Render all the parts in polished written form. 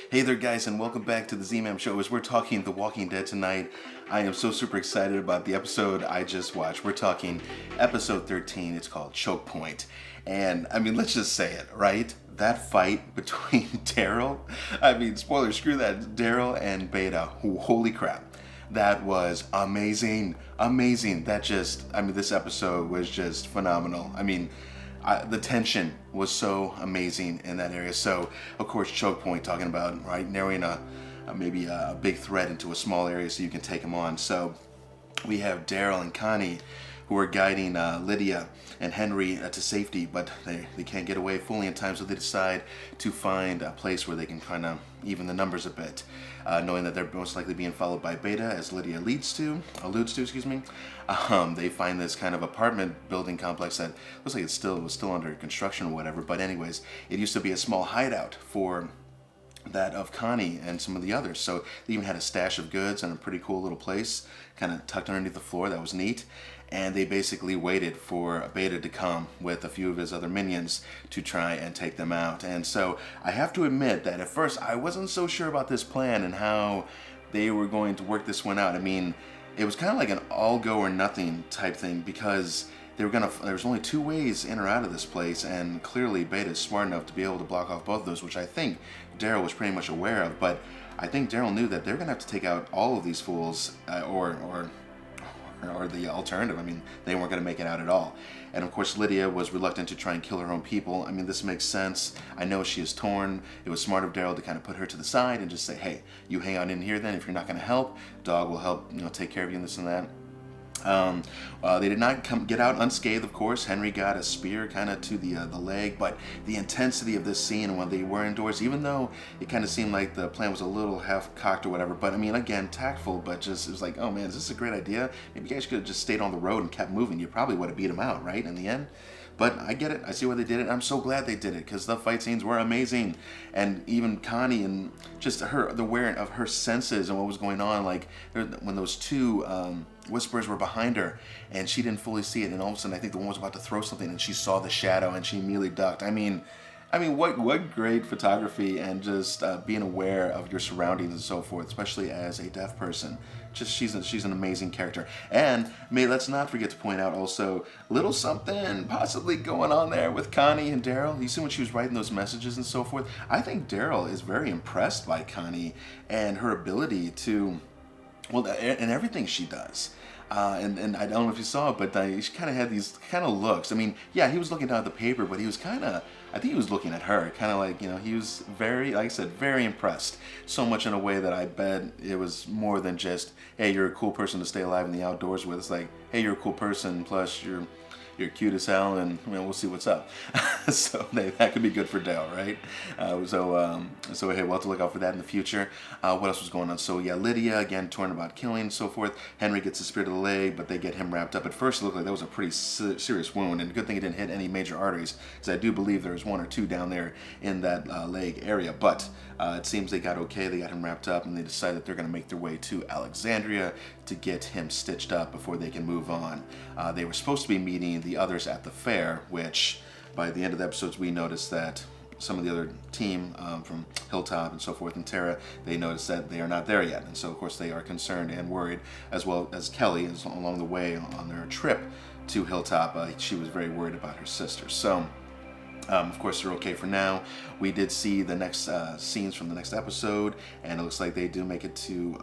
Hey there guys, and welcome back to the Z-Man Show. As we're talking The Walking Dead tonight, I am so super excited about the episode I just watched. We're talking episode 13. It's called Chokepoint. And I mean, let's just say it, right? That fight between Daryl, spoiler, screw that, Daryl and Beta, holy crap. That was amazing. This episode was just phenomenal. The tension was so amazing in that area. So, of course, Chokepoint, talking about, right, narrowing maybe a big threat into a small area so you can take them on. So we have Daryl and Connie who are guiding Lydia and Henry to safety, but they can't get away fully in time, so they decide to find a place where they can kind of even the numbers a bit, knowing that they're most likely being followed by Beta, as Lydia alludes to. They find this kind of apartment building complex that looks like it was still under construction or whatever, but anyways, it used to be a small hideout for that of Connie and some of the others. So they even had a stash of goods and a pretty cool little place kind of tucked underneath the floor that was neat. And they basically waited for Beta to come with a few of his other minions to try and take them out. And so I have to admit that at first I wasn't so sure about this plan and how they were going to work this one out. I mean, it was kind of like an all go or nothing type thing, because there was only two ways in or out of this place, and clearly Beta is smart enough to be able to block off both of those, which I think Daryl was pretty much aware of. But I think Daryl knew that they're going to have to take out all of these fools, or the alternative. I mean, they weren't going to make it out at all. And of course, Lydia was reluctant to try and kill her own people. I mean, this makes sense. I know she is torn. It was smart of Daryl to kind of put her to the side and just say, hey, you hang out in here then. If you're not going to help, Dog will help, take care of you and this and that. They did not get out unscathed, of course. Henry got a spear kind of to the leg, but the intensity of this scene when they were indoors, even though it kind of seemed like the plan was a little half-cocked or whatever, but I mean, again, tactful, but just, it was like, oh man, is this a great idea? Maybe you guys could have just stayed on the road and kept moving. You probably would have beat him out, right, in the end? But I get it. I see why they did it. I'm so glad they did it, because the fight scenes were amazing. And even Connie and just the wearing of her senses and what was going on, like when those two whispers were behind her and she didn't fully see it, and all of a sudden I think the one was about to throw something and she saw the shadow and she immediately ducked. I mean, what great photography, and just being aware of your surroundings and so forth, especially as a deaf person. Just she's an amazing character. And let's not forget to point out also little something possibly going on there with Connie and Daryl. You see when she was writing those messages and so forth. I think Daryl is very impressed by Connie and her ability to, and everything she does. And I don't know if you saw it, but she kind of had these kind of looks. I mean, yeah, he was looking down at the paper, but he was I think he was looking at her, kind of like, he was very, like I said, very impressed. So much in a way that I bet it was more than just, hey, you're a cool person to stay alive in the outdoors with. It's like, hey, you're a cool person, plus you're cute as hell, and we'll see what's up. So that could be good for Dale, right? So hey, we'll have to look out for that in the future. What else was going on? So yeah, Lydia, again, torn about killing and so forth. Henry gets a spear to the leg, but they get him wrapped up. At first, it looked like that was a pretty serious wound, and good thing it didn't hit any major arteries, because I do believe there's one or two down there in that leg area. But it seems they got okay. They got him wrapped up, and they decided they're going to make their way to Alexandria to get him stitched up before they can move on. They were supposed to be meeting the others at the fair, which by the end of the episodes we noticed that some of the other team from Hilltop and so forth and Tara, they noticed that they are not there yet, and so of course they are concerned and worried, as well as Kelly along the way on their trip to Hilltop. She was very worried about her sister. So of course, they're okay for now. We did see the next scenes from the next episode, and it looks like they do make it to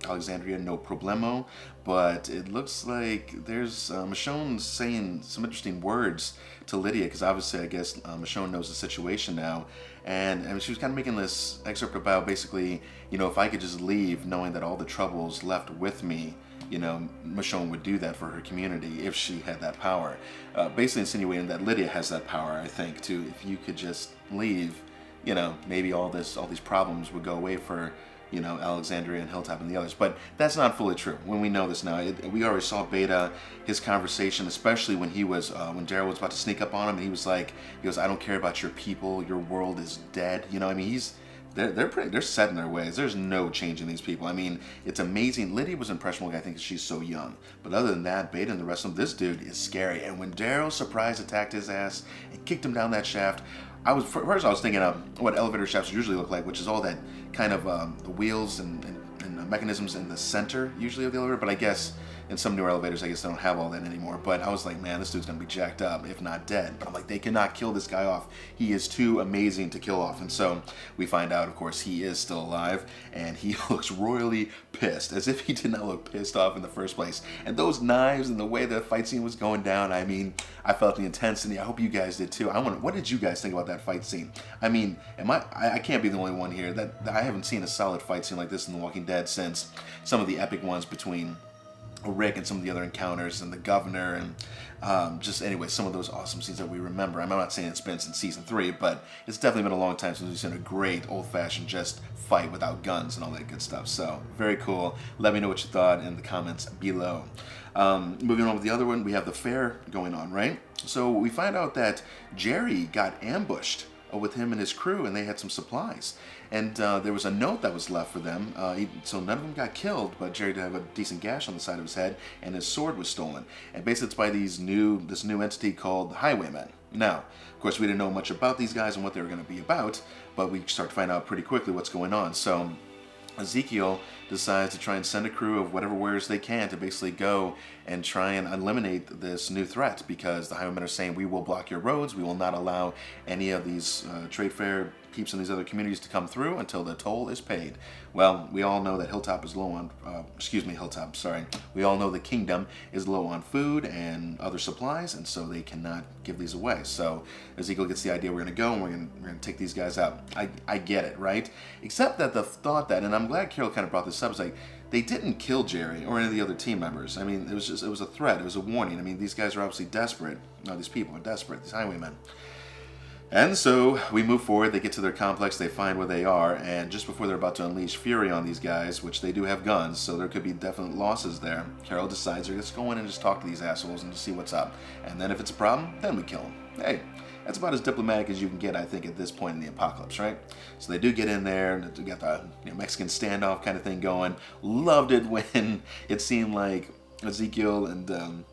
Alexandria, no problemo. But it looks like there's Michonne saying some interesting words to Lydia, because obviously I guess Michonne knows the situation now. And she was kind of making this excerpt about basically, if I could just leave knowing that all the trouble's left with me, Michonne would do that for her community if she had that power. Basically insinuating that Lydia has that power, I think, too. If you could just leave, maybe all these problems would go away for, Alexandria and Hilltop and the others. But that's not fully true. When we know this now, we already saw Beta, his conversation, especially when he was, when Daryl was about to sneak up on him, and he goes, I don't care about your people, your world is dead. They're set in their ways. There's no change in these people. I mean, it's amazing. Lydia was impressionable, I think, because she's so young. But other than that, Beta and the rest of them, this dude is scary. And when Daryl surprise attacked his ass and kicked him down that shaft, first I was thinking of what elevator shafts usually look like, which is all that kind of the wheels and mechanisms in the center usually of the elevator. But I guess in some newer elevators, I guess they don't have all that anymore. But I was like, man, this dude's gonna be jacked up, if not dead. But I'm like, they cannot kill this guy off. He is too amazing to kill off. And so we find out, of course, he is still alive, and he looks royally pissed, as if he did not look pissed off in the first place. And those knives and the way the fight scene was going down, I mean, I felt the intensity. I hope you guys did too. What did you guys think about that fight scene? I mean, I can't be the only one here. That I haven't seen a solid fight scene like this in The Walking Dead since some of the epic ones between Rick and some of the other encounters and the governor and just anyway, some of those awesome scenes that we remember. I'm not saying it's been since season 3, but it's definitely been a long time since we've seen a great old-fashioned just fight without guns and all that good stuff. So very cool. Let me know what you thought in the comments below. Moving on with the other one, we have the fair going on, right? So we find out that Jerry got ambushed with him and his crew, and they had some supplies. And there was a note that was left for them, so none of them got killed, but Jerry did have a decent gash on the side of his head, and his sword was stolen. And basically it's by this new entity called the Highwaymen. Now, of course, we didn't know much about these guys and what they were going to be about, but we start to find out pretty quickly what's going on. So Ezekiel decides to try and send a crew of whatever wares they can to basically go and try and eliminate this new threat, because the Highwaymen are saying, we will block your roads, we will not allow any of these trade fair peeps in these other communities to come through until the toll is paid. Well, we all know that Hilltop is low on, Hilltop, sorry. We all know the kingdom is low on food and other supplies, and so they cannot give these away. So Ezekiel gets the idea, we're going to go and we're going to take these guys out. I get it, right? Except that the thought that, and I'm glad Carol kind of brought this up, is like, they didn't kill Jerry or any of the other team members. I mean, it was a threat, it was a warning. I mean, these guys are obviously desperate. No, these people are desperate, these Highwaymen. And so we move forward, they get to their complex, they find where they are, and just before they're about to unleash fury on these guys, which they do have guns, so there could be definite losses there, Carol decides they're just go in and just talk to these assholes and just see what's up. And then if it's a problem, then we kill them. Hey, that's about as diplomatic as you can get, I think, at this point in the apocalypse, right? So they do get in there, and they got the Mexican standoff kind of thing going. Loved it when it seemed like Ezekiel and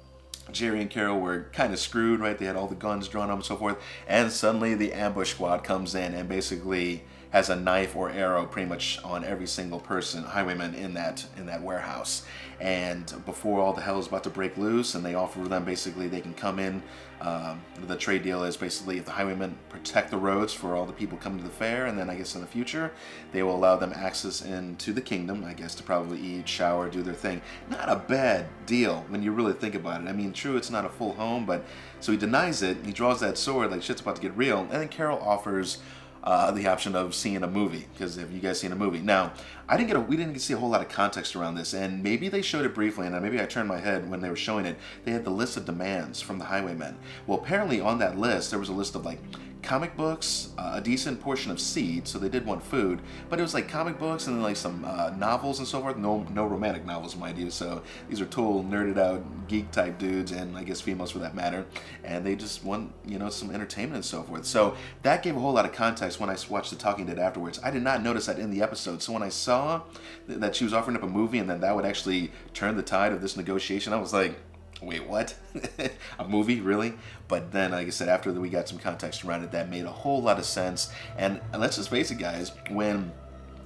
Jerry and Carol were kind of screwed, right? They had all the guns drawn up and so forth, and suddenly the ambush squad comes in and basically has a knife or arrow pretty much on every single person, Highwayman, in that warehouse. And before all the hell is about to break loose, and they offer them basically they can come in. The trade deal is basically if the Highwaymen protect the roads for all the people coming to the fair, and then I guess in the future they will allow them access into the kingdom, I guess, to probably eat, shower, do their thing. Not a bad deal when you really think about it. I mean, true, it's not a full home, but so he denies it. He draws that sword like shit's about to get real, and then Carol offers the option of seeing a movie, because have you guys seen a movie? Now, we didn't get to see a whole lot of context around this, and maybe they showed it briefly, and maybe I turned my head when they were showing it. They had the list of demands from the Highwaymen. Well, apparently on that list, there was a list of like comic books, a decent portion of seed, so they did want food, but it was like comic books and then like some novels and so forth. No romantic novels, mind you, so these are total nerded out geek type dudes, and I guess females for that matter, and they just want, some entertainment and so forth. So that gave a whole lot of context when I watched The Talking Dead afterwards. I did not notice that in the episode, so when I saw that she was offering up a movie and then that would actually turn the tide of this negotiation, I was like, wait, what? A movie, really? But then, like I said, after we got some context around it, that made a whole lot of sense. And let's just face it, guys, when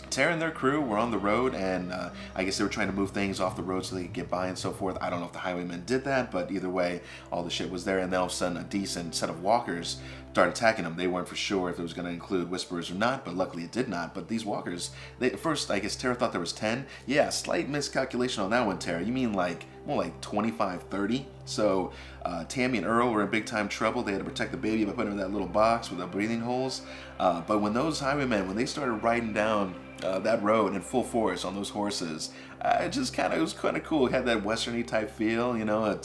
Tara and their crew were on the road, and I guess they were trying to move things off the road so they could get by and so forth. I don't know if the Highwaymen did that, but either way, all the shit was there, and then all of a sudden a decent set of walkers started attacking them. They weren't for sure if it was going to include whisperers or not, but luckily it did not. But these walkers, first, I guess Tara thought there was 10. Yeah, slight miscalculation on that one, Tara. You mean like more like 25, 30? So Tammy and Earl were in big time trouble. They had to protect the baby by putting him in that little box with the breathing holes. But when those Highwaymen, when they started riding down that road in full force on those horses, it was kind of cool. It had that westerny type feel,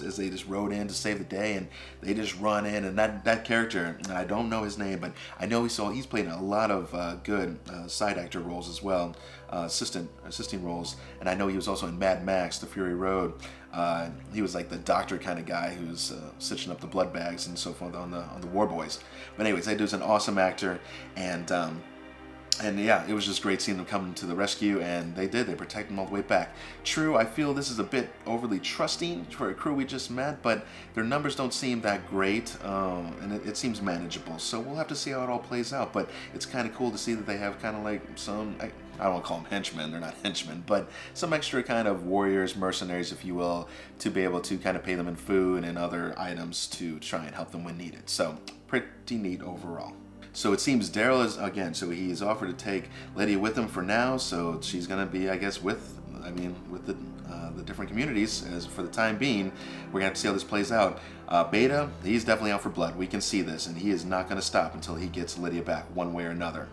as they just rode in to save the day, and they just run in. And that character, I don't know his name, but I know he's played a lot of good side actor roles as well, assisting roles. And I know he was also in Mad Max: The Fury Road. He was like the doctor kind of guy who's stitching up the blood bags and so forth on the War Boys. But anyways, that dude's an awesome actor, and And yeah, it was just great seeing them come to the rescue, and they did. They protected them all the way back. True, I feel this is a bit overly trusting for a crew we just met, but their numbers don't seem that great, and it seems manageable. So we'll have to see how it all plays out. But it's kind of cool to see that they have kind of like some, I don't want to call them henchmen, they're not henchmen, but some extra kind of warriors, mercenaries, if you will, to be able to kind of pay them in food and other items to try and help them when needed. So pretty neat overall. So it seems Daryl is, again, so he is offered to take Lydia with him for now, so she's going to be, I guess, with the different communities as for the time being. We're going to have to see how this plays out. Beta, he's definitely out for blood. We can see this, and he is not going to stop until he gets Lydia back one way or another.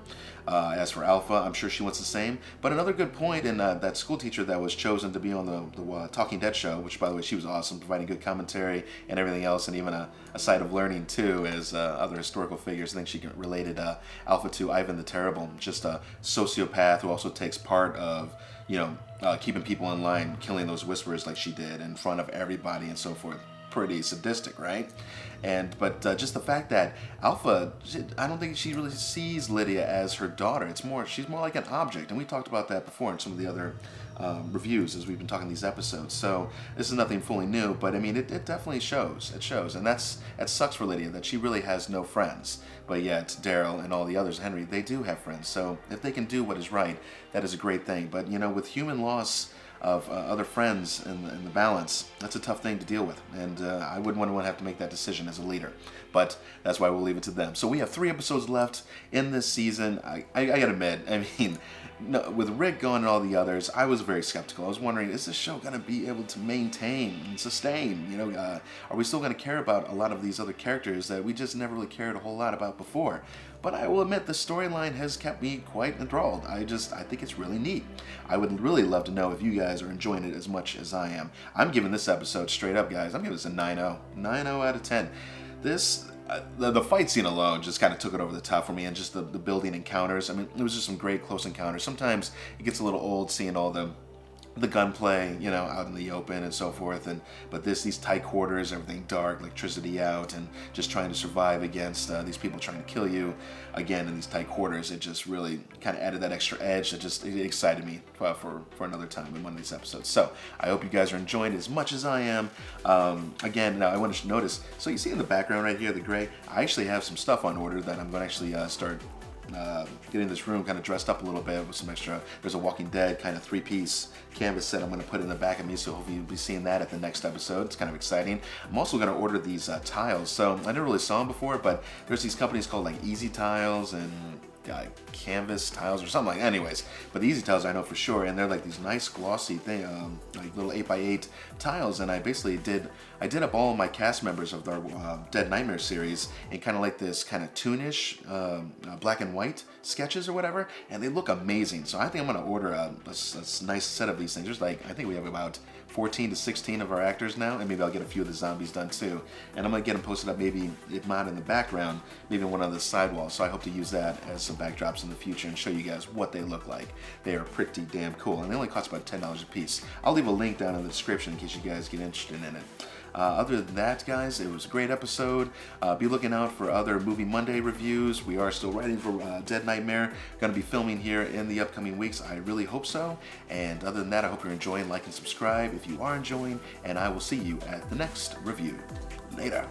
As for Alpha, I'm sure she wants the same. But another good point in that school teacher that was chosen to be on the Talking Dead show, which, by the way, she was awesome, providing good commentary and everything else, and even a side of learning, too, as other historical figures. I think she related Alpha to Ivan the Terrible, just a sociopath who also takes part of, keeping people in line, killing those whisperers like she did in front of everybody and so forth. Pretty sadistic, right? But just the fact that Alpha, I don't think she really sees Lydia as her daughter. She's more like an object, and we talked about that before in some of the other reviews as we've been talking these episodes. So this is nothing fully new, but I mean, it definitely shows. It shows, and that sucks for Lydia that she really has no friends. But yet Daryl and all the others, Henry, they do have friends. So if they can do what is right, that is a great thing. But with human loss of other friends in the balance, that's a tough thing to deal with, and I wouldn't want to have to make that decision as a leader, but that's why we'll leave it to them. So we have 3 episodes left in this season. I gotta admit, I mean, no, with Rick gone and all the others, I was very skeptical. I was wondering, is this show gonna be able to maintain and sustain? Are we still gonna care about a lot of these other characters that we just never really cared a whole lot about before? But I will admit, the storyline has kept me quite enthralled. I think it's really neat. I would really love to know if you guys are enjoying it as much as I am. I'm giving this episode straight up, guys. I'm giving this a 9-0. 9-0 out of 10. This, the fight scene alone just kind of took it over the top for me, and just the building encounters. I mean, it was just some great close encounters. Sometimes it gets a little old seeing all the gunplay, out in the open and so forth, but these tight quarters, everything dark, electricity out, and just trying to survive against these people trying to kill you again in these tight quarters, it just really kind of added that extra edge. It excited me for another time in one of these episodes. So I hope you guys are enjoying it as much as I am. Again, now I want to notice, so you see in the background right here, the gray, I actually have some stuff on order that I'm going to actually start getting this room kind of dressed up a little bit with some extra. There's a Walking Dead kind of 3-piece canvas set I'm going to put in the back of me, so hopefully you'll be seeing that at the next episode. It's kind of exciting. I'm also going to order these tiles. So I never really saw them before, but there's these companies called like EasyTiles and Canvas tiles or something like that. Anyways, but the EasyTiles I know for sure, and they're like these nice glossy thing, like little 8x8 tiles, and I did up all of my cast members of our Dead Nightmare series in kind of like this kind of toonish black and white sketches or whatever, and they look amazing. So I think I'm going to order a nice set of these things. There's I think we have about 14 to 16 of our actors now, and maybe I'll get a few of the zombies done too. And I'm going to get them posted up, maybe if not in the background, maybe one on the sidewall. So I hope to use that as some backdrops in the future and show you guys what they look like. They are pretty damn cool, and they only cost about $10 a piece. I'll leave a link down in the description in case you guys get interested in it. Other than that, guys, it was a great episode. Be looking out for other Movie Monday reviews. We are still writing for Dead Nightmare. Going to be filming here in the upcoming weeks. I really hope so. And other than that, I hope you're enjoying. Like and subscribe if you are enjoying. And I will see you at the next review. Later.